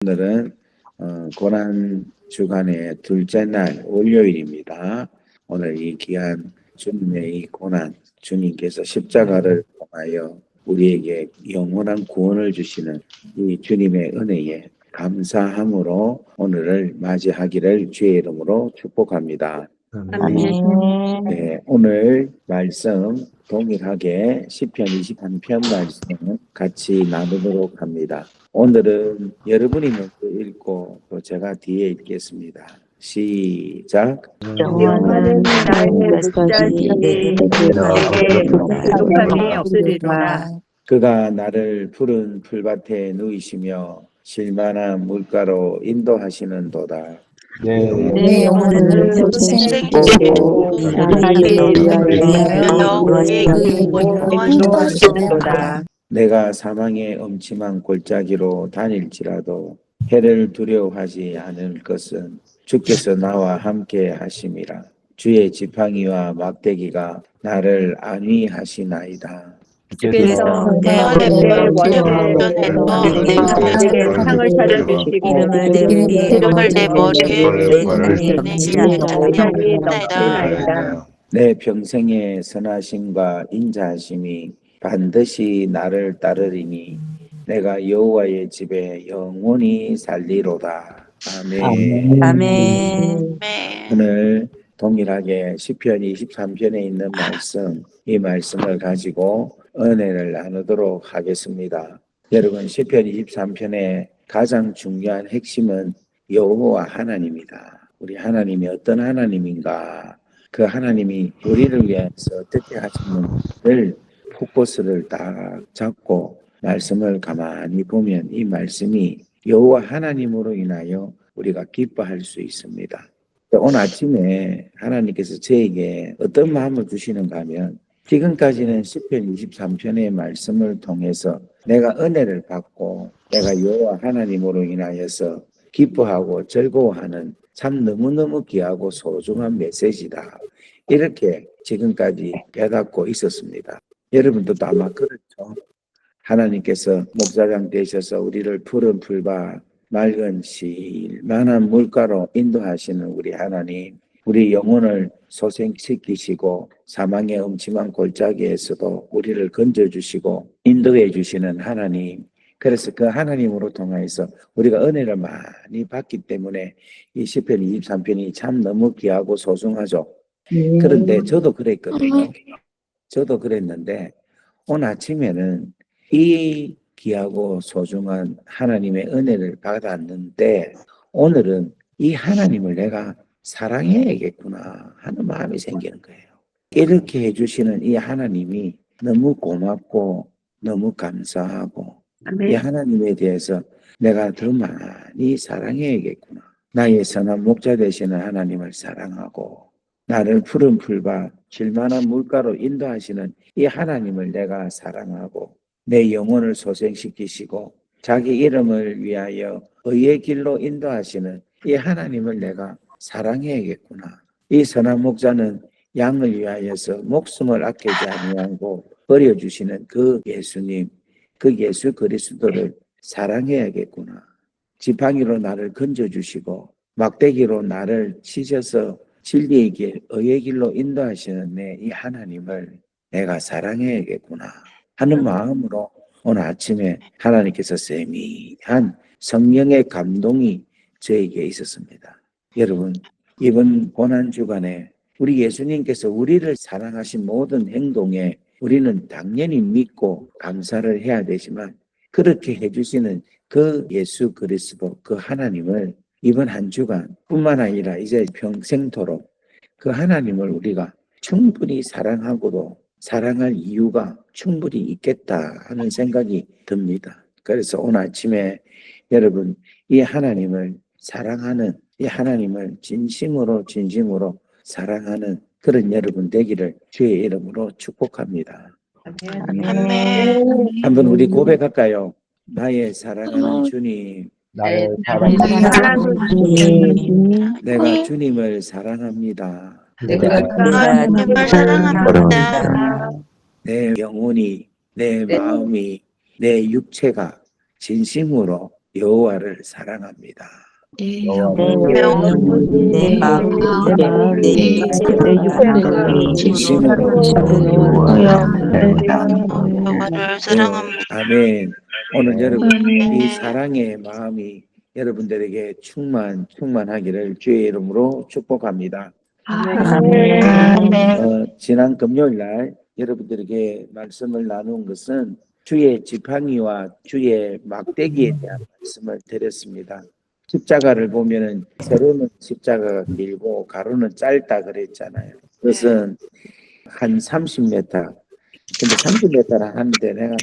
오늘은 고난 주간의 둘째 날 월요일입니다. 오늘 이 귀한 주님의 이 고난, 주님께서 십자가를 통하여 우리에게 영원한 구원을 주시는 이 주님의 은혜에 감사함으로 오늘을 맞이하기를 주의 이름으로 축복합니다. 아멘. 네, 오늘 말씀 동일하게 시편 23편 말씀 같이 나누도록 합니다. 오늘은 여러분이 먼저 읽고 또 제가 뒤에 읽겠습니다. 시작. 영원한 나의 목자시니 내게 부족함이 없으리로다. 그가 나를 푸른 풀밭에 누이시며 실만한 물가로 인도하시는도다. 내 영혼을 생기시고 자기 위하여 우리에게 인도하시는도다. 내가 사망의 엄침한 골짜기로 다닐지라도 해를 두려워하지 않을 것은 주께서 나와 함께 하심이라. 주의 지팡이와 막대기가 나를 안위하시나이다. 주께서 내 앞에 원수를 내게 상을 차려주시고 이름을 내 머리에 넘치나이다. 내 평생의 선하심과 인자하심이 반드시 나를 따르리니 내가 여호와의 집에 영원히 살리로다. 아멘. 아멘. 오늘 동일하게 시편 23편에 있는 말씀, 이 말씀을 가지고 은혜를 나누도록 하겠습니다. 여러분, 시편 23편의 가장 중요한 핵심은 여호와 하나님이다. 우리 하나님이 어떤 하나님인가, 그 하나님이 우리를 위해서 어떻게 하시는지를 포커스를 딱 잡고 말씀을 가만히 보면 이 말씀이 여호와 하나님으로 인하여 우리가 기뻐할 수 있습니다. 오늘 아침에 하나님께서 저에게 어떤 마음을 주시는가 하면 지금까지는 시편 23편의 말씀을 통해서 내가 은혜를 받고 내가 여호와 하나님으로 인하여서 기뻐하고 즐거워하는 참 너무너무 귀하고 소중한 메시지다. 이렇게 지금까지 깨닫고 있었습니다. 여러분도 아마 그렇죠. 하나님께서 목자장 되셔서 우리를 푸른 풀밭 맑은 실만한 물가로 인도하시는 우리 하나님, 우리 영혼을 소생시키시고 사망의 음침한 골짜기에서도 우리를 건져주시고 인도해 주시는 하나님, 그래서 그 하나님으로 통해서 우리가 은혜를 많이 받기 때문에 이 시편 23편이 참 너무 귀하고 소중하죠. 그런데 저도 그랬거든요. 저도 그랬는데 오늘 아침에는 이 귀하고 소중한 하나님의 은혜를 받았는데 오늘은 이 하나님을 내가 사랑해야겠구나 하는 마음이 생기는 거예요. 이렇게 해주시는 이 하나님이 너무 고맙고 너무 감사하고 이 하나님에 대해서 내가 더 많이 사랑해야겠구나. 나의 선한 목자 되시는 하나님을 사랑하고 나를 푸른 풀밭 질만한 물가로 인도하시는 이 하나님을 내가 사랑하고 내 영혼을 소생시키시고 자기 이름을 위하여 의의 길로 인도하시는 이 하나님을 내가 사랑해야겠구나. 이 선한 목자는 양을 위하여서 목숨을 아끼지 아니하고 버려주시는 그 예수님, 그 예수 그리스도를 사랑해야겠구나. 지팡이로 나를 건져주시고 막대기로 나를 치셔서 진리의 길, 의의 길로 인도하시는 내 이 하나님을 내가 사랑해야겠구나 하는 마음으로 오늘 아침에 하나님께서 세미한 성령의 감동이 저에게 있었습니다. 여러분, 이번 고난주간에 우리 예수님께서 우리를 사랑하신 모든 행동에 우리는 당연히 믿고 감사를 해야 되지만 그렇게 해주시는 그 예수 그리스도 그 하나님을 이번 한 주간 뿐만 아니라 이제 평생토록 그 하나님을 우리가 충분히 사랑하고도 사랑할 이유가 충분히 있겠다 하는 생각이 듭니다. 그래서 오늘 아침에 여러분 이 하나님을 사랑하는 이 하나님을 진심으로 사랑하는 그런 여러분 되기를 주의 이름으로 축복합니다. 아멘. 한번 우리 고백할까요? 나의 사랑하는 주님, 나의 내가 주님을 사랑합니다. 내가 주님을 사랑합니다. 내 영혼이, 내 마음이, 내 육체가 진심으로 여호와를 사랑합니다. 내 내 영혼, 영혼, 내 마음, 내 마음, 내 내 육체가 진심으로 여호와를 사랑합니다. 아멘. 오늘 여러분 아멘. 이 사랑의 마음이 여러분들에게 충만하기를 주의 이름으로 축복합니다. 아멘. 지난 금요일 날 여러분들에게 말씀을 나눈 것은 주의 지팡이와 주의 막대기에 대한 말씀을 드렸습니다. 십자가를 보면은 세로는 십자가가 길고 가로는 짧다 그랬잖아요. 그것은 한 30m. 근데 30m를 하는데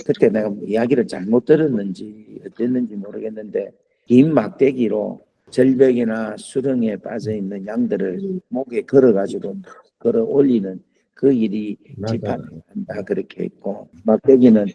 그때 내가 이야기를 잘못 들었는지 어땠는지 모르겠는데 긴 막대기로 절벽이나 수렁에 빠져 있는 양들을 목에 걸어가지고 걸어 올리는 그 일이 지팡이한다 그렇게 했고, 막대기는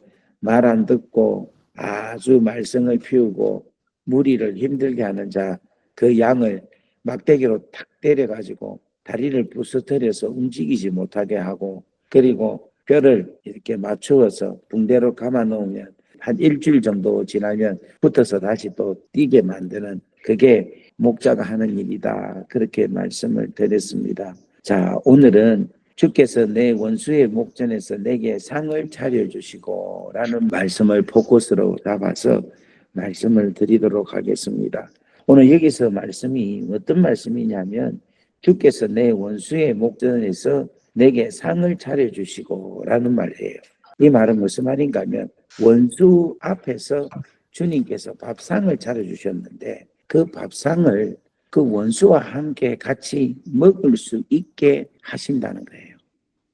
말 안 듣고 아주 말썽을 피우고 무리를 힘들게 하는 자, 그 양을 막대기로 탁 때려가지고 다리를 부서뜨려서 움직이지 못하게 하고, 그리고 뼈를 이렇게 맞추어서 붕대로 감아 놓으면 한 일주일 정도 지나면 붙어서 다시 또 뛰게 만드는, 그게 목자가 하는 일이다 그렇게 말씀을 드렸습니다. 자, 오늘은 주께서 내 원수의 목전에서 내게 상을 차려주시고 라는 말씀을 포커스로 잡아서 말씀을 드리도록 하겠습니다. 오늘 여기서 말씀이 어떤 말씀이냐면, 주께서 내 원수의 목전에서 내게 상을 차려주시고 라는 말이에요. 이 말은 무슨 말인가 하면, 원수 앞에서 주님께서 밥상을 차려주셨는데 그 밥상을 그 원수와 함께 같이 먹을 수 있게 하신다는 거예요.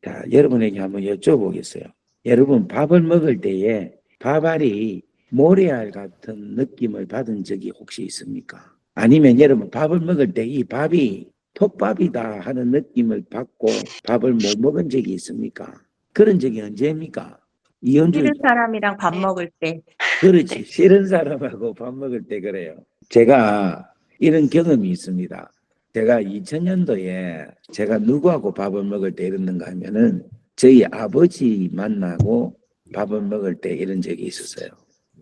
자, 여러분에게 한번 여쭤보겠어요. 여러분, 밥을 먹을 때에 밥알이 모래알 같은 느낌을 받은 적이 혹시 있습니까? 아니면 여러분, 밥을 먹을 때 이 밥이 톱밥이다 하는 느낌을 받고 밥을 못 먹은 적이 있습니까? 그런 적이 언제입니까? 이현주, 싫은 사람이랑 밥 먹을 때. 그렇지. 싫은 사람하고 밥 먹을 때 그래요. 제가 이런 경험이 있습니다. 제가 2000년도에 제가 누구하고 밥을 먹을 때 이랬는가 하면은 저희 아버지 만나고 밥을 먹을 때 이런 적이 있었어요.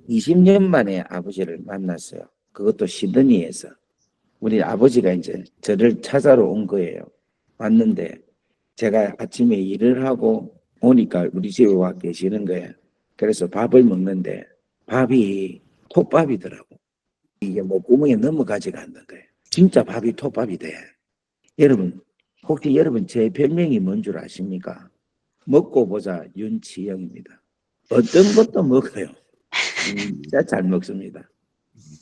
20년 만에 아버지를 만났어요. 그것도 시드니에서. 우리 아버지가 이제 저를 찾아러 온 거예요. 왔는데 제가 아침에 일을 하고 오니까 우리 집에 와 계시는 거예요. 그래서 밥을 먹는데 밥이 톱밥이더라고. 이게 뭐 구멍에 넘어가지가 않는 거예요. 진짜 밥이 톱밥이 돼. 여러분, 혹시 여러분 제 별명이 뭔 줄 아십니까? 먹고 보자 윤치영입니다. 어떤 것도 먹어요. 진짜 잘 먹습니다.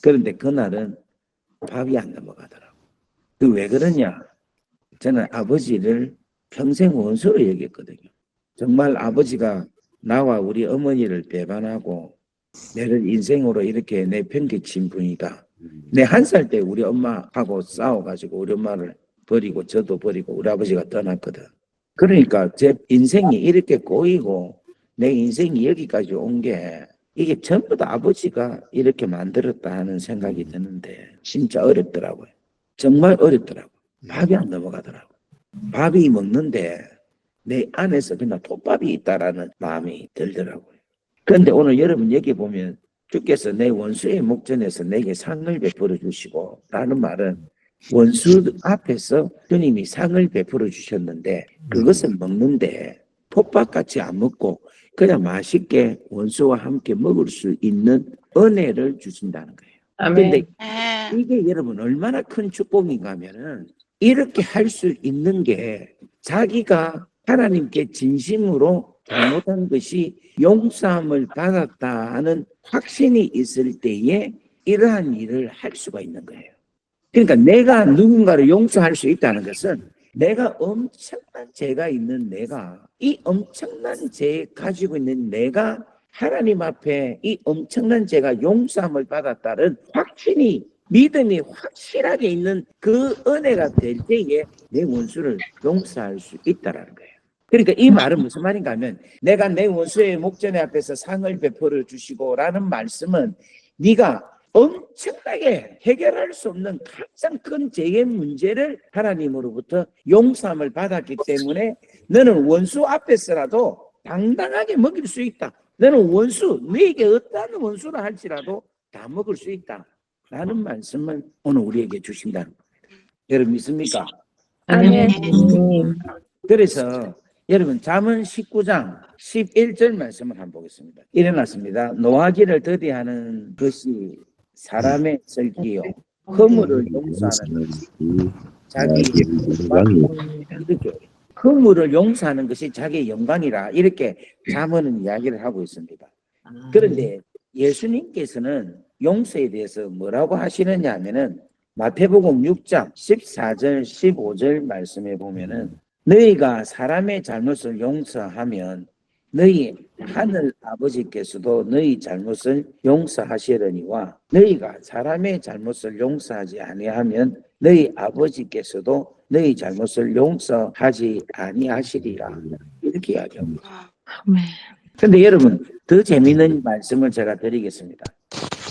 그런데 그날은 밥이 안 넘어가더라고. 그 왜 그러냐? 저는 아버지를 평생 원수로 여겼거든요. 정말 아버지가 나와 우리 어머니를 배반하고 내를 인생으로 이렇게 내팽개친 분이다. 내 1살 때 우리 엄마하고 싸워가지고 우리 엄마를 버리고 저도 버리고 우리 아버지가 떠났거든. 그러니까 제 인생이 이렇게 꼬이고 내 인생이 여기까지 온 게 이게 전부 다 아버지가 이렇게 만들었다 하는 생각이 드는데 진짜 어렵더라고요. 정말 어렵더라고요. 밥이 안 넘어가더라고요. 밥이 먹는데 내 안에서 그냥 톱밥이 있다라는 마음이 들더라고요. 그런데 오늘 여러분 여기 보면 주께서 내 원수의 목전에서 내게 상을 베풀어 주시고 라는 말은 원수 앞에서 주님이 상을 베풀어 주셨는데 그것을 먹는데 톱밥같이 안 먹고 그냥 맛있게 원수와 함께 먹을 수 있는 은혜를 주신다는 거예요. 그런데 이게 여러분 얼마나 큰 축복인가 하면은 이렇게 할 수 있는 게 자기가 하나님께 진심으로 잘못한 것이 용서함을 받았다는 확신이 있을 때에 이러한 일을 할 수가 있는 거예요. 그러니까 내가 누군가를 용서할 수 있다는 것은 내가 엄청난 죄가 있는 내가 이 엄청난 죄 가지고 있는 내가 하나님 앞에 이 엄청난 죄가 용서함을 받았다는 확신이 믿음이 확실하게 있는 그 은혜가 될 때에 내 원수를 용서할 수 있다라는 거예요. 그러니까 이 말은 무슨 말인가 하면 내가 내 원수의 목전에 앞에서 상을 베풀어 주시고 라는 말씀은 네가 엄청나게 해결할 수 없는 가장 큰 죄의 문제를 하나님으로부터 용서함을 받았기 때문에 너는 원수 앞에서라도 당당하게 먹일 수 있다. 너는 원수, 너에게 어떠한 원수를 할지라도 다 먹을 수 있다. 라는 말씀을 오늘 우리에게 주신다는 겁니다. 여러분 믿습니까? 아멘. 그래서 여러분 잠언 19장 11절 말씀을 한번 보겠습니다. 일어났습니다. 노하기를 더디하는 것이 사람의 슬기요 허물을 용서하는 것이 자기 이렇게 허물을 용서하는 것이 자기의 영광이라 이렇게 잠언은 이야기를 하고 있습니다. 그런데 예수님께서는 용서에 대해서 뭐라고 하시느냐 하면은 마태복음 6장 14절 15절 말씀에 보면은 너희가 사람의 잘못을 용서하면 너희 하늘 아버지께서도 너희 잘못을 용서하시려니와 너희가 사람의 잘못을 용서하지 아니하면 너희 아버지께서도 너희 잘못을 용서하지 아니하시리라 이렇게 이야기합니다. 아멘. 근데 여러분 더 재미있는 말씀을 제가 드리겠습니다.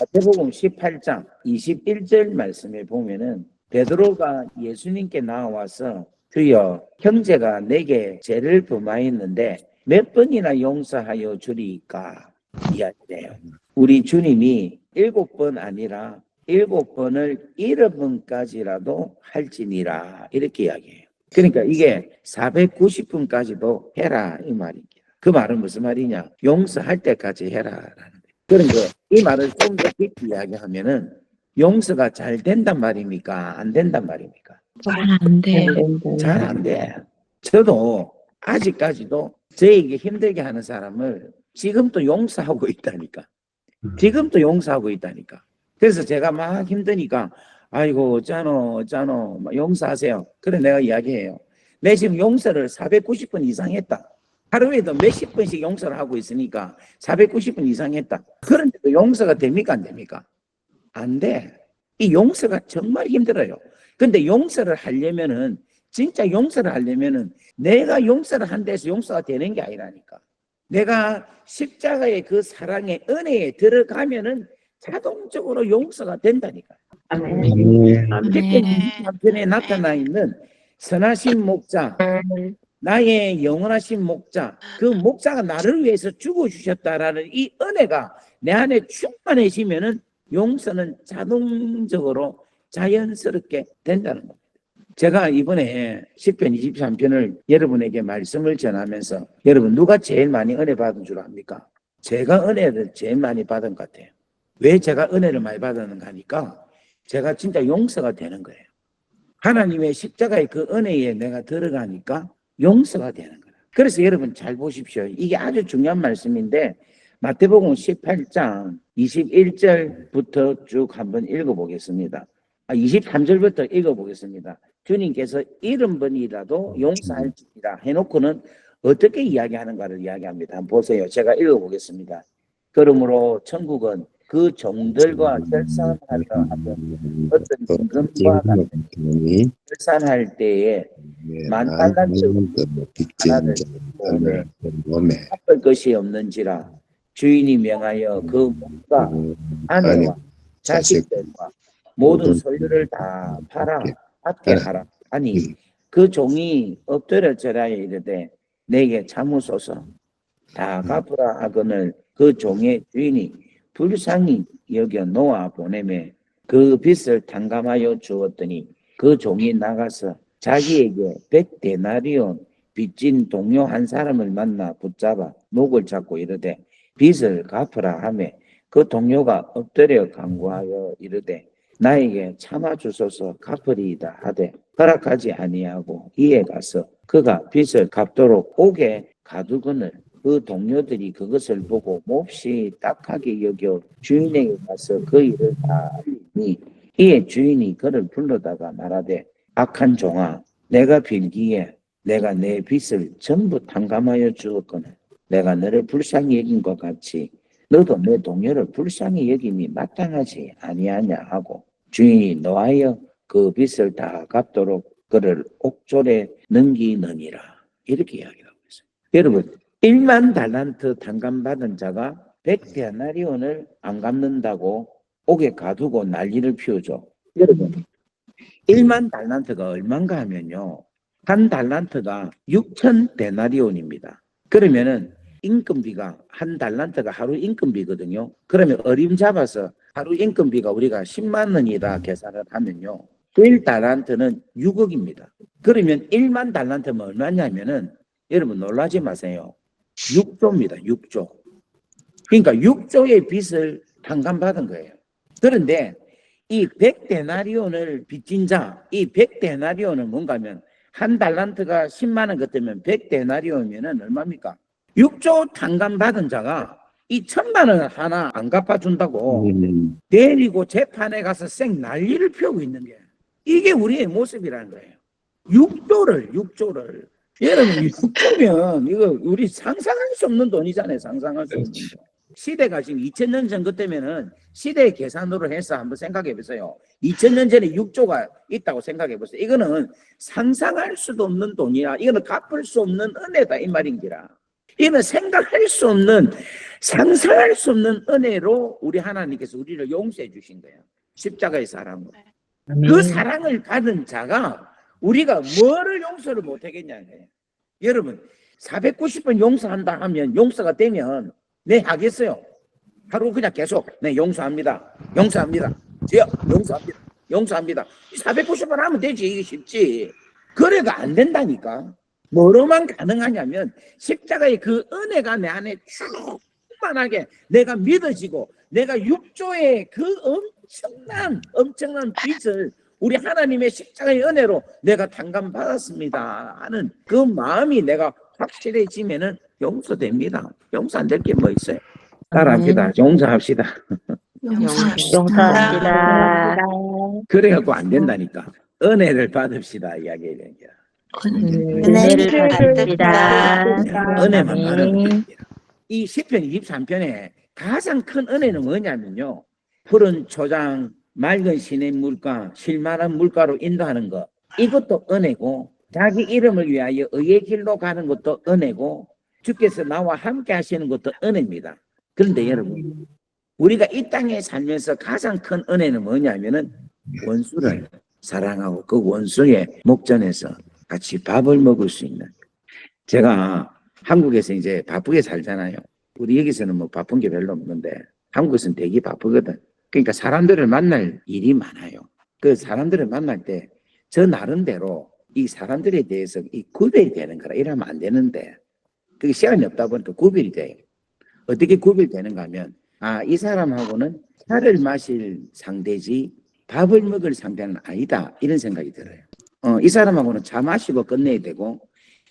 마태복음 18장 21절 말씀에 보면은 베드로가 예수님께 나와서 주여 형제가 내게 죄를 범하였는데 몇 번이나 용서하여 주리까 이야기해요. 우리 주님이 7번 아니라 7번을 7번까지라도 할지니라 이렇게 이야기해요. 그러니까 이게 490번까지도 해라 이 말입니다. 그 말은 무슨 말이냐? 용서할 때까지 해라라는 거예요. 그러니까 이 말을 좀 더 깊이 이야기하면은 용서가 잘 된단 말입니까? 안 된단 말입니까? 잘 안 돼. 잘 안 돼. 저도 아직까지도 저에게 힘들게 하는 사람을 지금도 용서하고 있다니까. 지금도 용서하고 있다니까. 그래서 제가 막 힘드니까 아이고 어쩌노 막 용서하세요. 그래 내가 이야기해요. 내 지금 용서를 490번 이상 했다. 하루에도 몇십 번씩 용서를 하고 있으니까 490번 이상 했다. 그런데도 용서가 됩니까 안 됩니까? 안 돼. 이 용서가 정말 힘들어요. 근데 용서를 하려면은 진짜 용서를 하려면은 내가 용서를 한 데서 용서가 되는 게 아니라니까. 내가 십자가의 그 사랑의 은혜에 들어가면은 자동적으로 용서가 된다니까. 아멘. 한편에 나타나 있는 선하신 목자, 나의 영원하신 목자, 그 목자가 나를 위해서 죽어주셨다라는 이 은혜가 내 안에 충만해지면은 용서는 자동적으로 자연스럽게 된다는 겁니다. 제가 이번에 10편 23편을 여러분에게 말씀을 전하면서 여러분 누가 제일 많이 은혜 받은 줄 압니까? 제가 은혜를 제일 많이 받은 것 같아요. 왜 제가 은혜를 많이 받았는가 하니까 제가 진짜 용서가 되는 거예요. 하나님의 십자가의 그 은혜에 내가 들어가니까 용서가 되는 거예요. 그래서 여러분 잘 보십시오. 이게 아주 중요한 말씀인데 마태복음 18장 21절부터 쭉 한번 읽어보겠습니다. 23절부터 읽어보겠습니다. 주님께서 70번이라도 용서할지라 해놓고는 어떻게 이야기하는가를 이야기합니다. 한번 보세요. 제가 읽어보겠습니다. 그러므로 천국은 그 종들과 결산하려 하던 어떤 임금과 같으니 결산할 때에 10,000달란트 하나를 몸에 갚을 것이 없는지라 주인이 명하여 그 몸과 아내와 자식들과 모든 소유를 다 팔아 받게 하라 하니 그 종이 엎드려 절하여 이르되 내게 참으소서 다 갚으라 하거늘 그 종의 주인이 불쌍히 여겨 놓아 보내매 그 빚을 탕감하여 주었더니 그 종이 나가서 자기에게 100데나리온 빚진 동료 한 사람을 만나 붙잡아 목을 잡고 이르되 빚을 갚으라 하며 그 동료가 엎드려 간구하여 이르되 나에게 참아주소서 갚으리이다 하되 허락하지 아니하고 이에 가서 그가 빚을 갚도록 옥에 가두거늘 그 동료들이 그것을 보고 몹시 딱하게 여겨 주인에게 가서 그 일을 다 알리니 이에 주인이 그를 불러다가 말하되 악한 종아 내가 빌기에 내가 내 빚을 전부 탕감하여 주었거늘 내가 너를 불쌍히 여긴 것 같이 너도 내 동료를 불쌍히 여김이 마땅하지 아니하냐 하고 주인이 노하여 그 빚을 다 갚도록 그를 옥졸에 넘기느니라 이렇게 이야기하고 있어요. 여러분 1만 달란트 탕감받은 자가 100데나리온을 안 갚는다고 옥에 가두고 난리를 피우죠. 여러분 1만 달란트가 얼마인가 하면요 한 달란트가 6,000데나리온입니다. 그러면은 인건비가 한 달란트가 하루 인건비거든요. 그러면 어림 잡아서 하루 인건비가 우리가 10만 원이다 계산을 하면요. 1달란트는 6억입니다. 그러면 1만 달란트면 얼마냐면은 여러분 놀라지 마세요. 6조입니다. 6조. 그러니까 6조의 빚을 탕감받은 거예요. 그런데 이 100데나리온을 빚진 자, 이 100데나리온은 뭔가 하면 한 달란트가 10만 원 같으면 100데나리온이면은 얼마입니까? 6조 탕감받은 자가 이 1,000만 원 하나 안 갚아준다고 내리고 재판에 가서 쌩 난리를 피우고 있는 게 이게 우리의 모습이라는 거예요. 6조를 여러분 6조면 이거 우리 상상할 수 없는 돈이잖아요. 상상할 수 없는 돈. 시대가 지금 2000년 전 그때면은 시대의 계산으로 해서 한번 생각해 보세요. 2000년 전에 6조가 있다고 생각해 보세요. 이거는 상상할 수도 없는 돈이야. 이거는 갚을 수 없는 은혜다 이 말인기라. 이는 생각할 수 없는, 상상할 수 없는 은혜로 우리 하나님께서 우리를 용서해 주신 거예요. 십자가의 사랑으로. 그 사랑을 받은 자가 우리가 뭐를 용서를 못 하겠냐는 거예요. 여러분 490번 용서한다 하면 용서가 되면 네 하겠어요? 하루 그냥 계속 네 용서합니다. 저요 용서합니다. 490번 하면 되지. 이게 쉽지. 그래가 안 된다니까. 뭐로만 가능하냐면 십자가의 그 은혜가 내 안에 충만하게 내가 믿어지고 내가 6조의 그 엄청난 빚을 우리 하나님의 십자가의 은혜로 내가 탕감받았습니다 하는 그 마음이 내가 확실해지면은 용서됩니다. 용서 안 될 게 뭐 있어요? 따라합시다. 용서합시다. 용서합시다. 그래갖고 안 된다니까. 은혜를 받읍시다 이야기해야 되니까. 은혜를 받습니다. 은혜만 받으면 됩니다. 이 시편 23편에 가장 큰 은혜는 뭐냐면요. 푸른 초장, 맑은 시냇물가, 실만한 물가로 인도하는 것. 이것도 은혜고 자기 이름을 위하여 의의 길로 가는 것도 은혜고 주께서 나와 함께 하시는 것도 은혜입니다. 그런데 여러분 우리가 이 땅에 살면서 가장 큰 은혜는 뭐냐면은 원수를 사랑하고 그 원수의 목전에서 같이 밥을 먹을 수 있는. 제가 한국에서 이제 바쁘게 살잖아요. 우리 여기서는 뭐 바쁜 게 별로 없는데 한국에서는 되게 바쁘거든. 그러니까 사람들을 만날 일이 많아요. 그 사람들을 만날 때 저 나름대로 이 사람들에 대해서 이 구별이 되는 거라. 이러면 안 되는데 그게 시간이 없다 보니까 구별이 돼요. 어떻게 구별되는가 하면 이 사람하고는 차를 마실 상대지 밥을 먹을 상대는 아니다. 이런 생각이 들어요. 이 사람하고는 차 마시고 끝내야 되고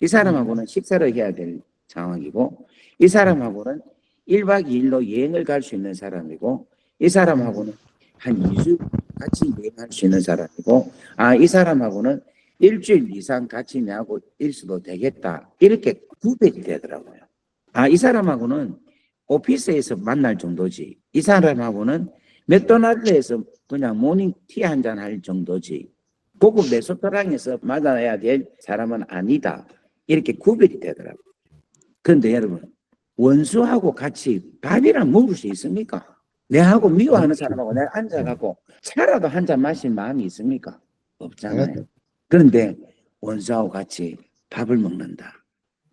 이 사람하고는 식사를 해야 될 상황이고 이 사람하고는 1박 2일로 여행을 갈 수 있는 사람이고 이 사람하고는 한 2주 같이 여행할 수 있는 사람이고 이 사람하고는 일주일 이상 같이 내하고 있어도 되겠다. 이렇게 구별이 되더라고요. 이 사람하고는 오피스에서 만날 정도지 이 사람하고는 맥도날드에서 그냥 모닝티 한잔 할 정도지 고급 레스토랑에서 만나야 될 사람은 아니다. 이렇게 구별이 되더라고요. 그런데 여러분 원수하고 같이 밥이랑 먹을 수 있습니까? 내하고 미워하는 사람하고 내가 앉아가고 차라도 한 잔 마실 마음이 있습니까? 없잖아요. 그런데 원수하고 같이 밥을 먹는다.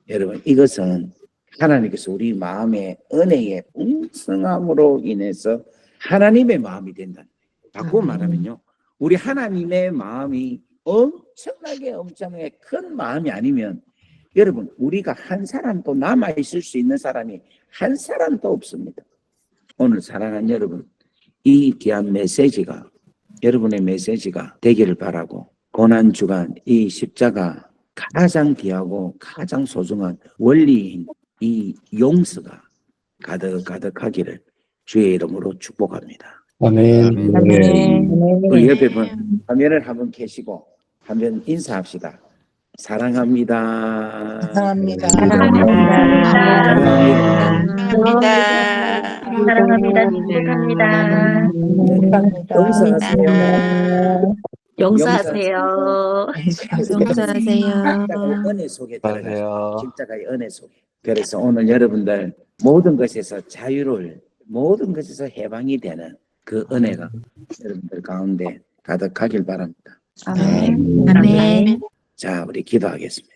여러분 이것은 하나님께서 우리 마음의 은혜의 풍성함으로 인해서 하나님의 마음이 된다. 바꾸어 말하면요. 우리 하나님의 마음이 엄청나게 큰 마음이 아니면 여러분 우리가 한 사람도 남아있을 수 있는 사람이 한 사람도 없습니다. 오늘 사랑하는 여러분 이 귀한 메시지가 여러분의 메시지가 되기를 바라고 고난주간 이 십자가 가장 귀하고 가장 소중한 원리인 이 용서가 가득하기를 주의 이름으로 축복합니다. 아멘. 우리 옆에 화면을 한번 켜시고 한번 인사합시다. 사랑합니다. 사랑합니다. 감사합니다. 축복합니다. 용서하세요. 용서하세요. 용서하세요. 은혜 속에 들어가세요. 십자가의 은혜 속에. 그래서 오늘 여러분들 모든 것에서 자유를 모든 것에서 해방이 되는 그 은혜가 여러분들 가운데 가득하길 바랍니다. 아멘. 자, 우리 기도하겠습니다.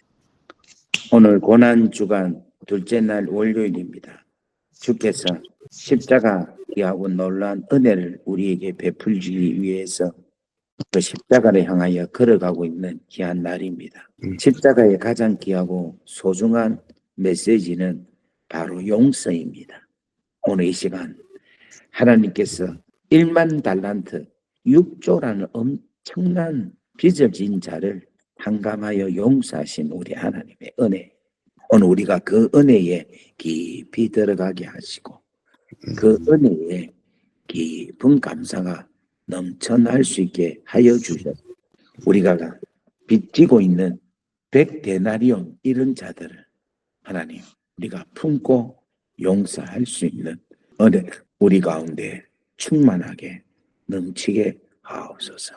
오늘 고난주간 둘째 날 월요일입니다. 주께서 십자가하고 놀라운 은혜를 우리에게 베풀기 위해서 그 십자가를 향하여 걸어가고 있는 귀한 날입니다. 십자가의 가장 귀하고 소중한 메시지는 바로 용서입니다. 오늘 이 시간 하나님께서 1만 달란트 6조라는 엄청난 빚을 진 자를 한감하여 용서하신 우리 하나님의 은혜, 오늘 우리가 그 은혜에 깊이 들어가게 하시고 그 은혜에 깊은 감사가 넘쳐날 수 있게 하여 주셔서 우리가 빚지고 있는 100데나리온 이런 자들을 하나님 우리가 품고 용서할 수 있는 은혜 우리 가운데 충만하게 넘치게 하옵소서.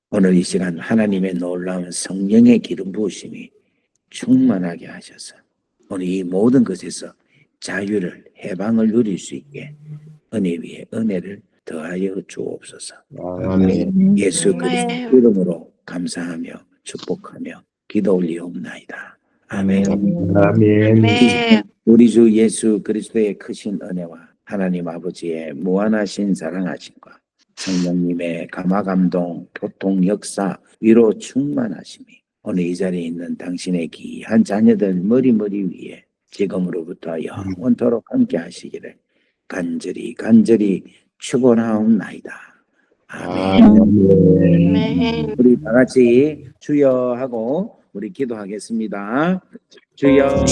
오늘 이 시간 하나님의 놀라운 성령의 기름 부으심이 충만하게 하셔서 오늘 이 모든 것에서 자유를 해방을 누릴 수 있게 은혜 위에 은혜를 더하여 주옵소서. 아멘. 예수 그리스도 이름으로 감사하며 축복하며 기도 올리옵나이다. 아멘. 아멘. 우리 주 예수 그리스도의 크신 은혜와 하나님 아버지의 무한하신 사랑하심과 성령님의 감화감동, 교통, 역사, 위로 충만하심이 오늘 이 자리에 있는 당신의 귀한 자녀들 머리 위에 지금으로부터 영원토록 함께 하시기를 간절히 축원하옵나이다. 아멘. 아멘. 우리 다 같이 주여 하고 우리 기도하겠습니다. 주여.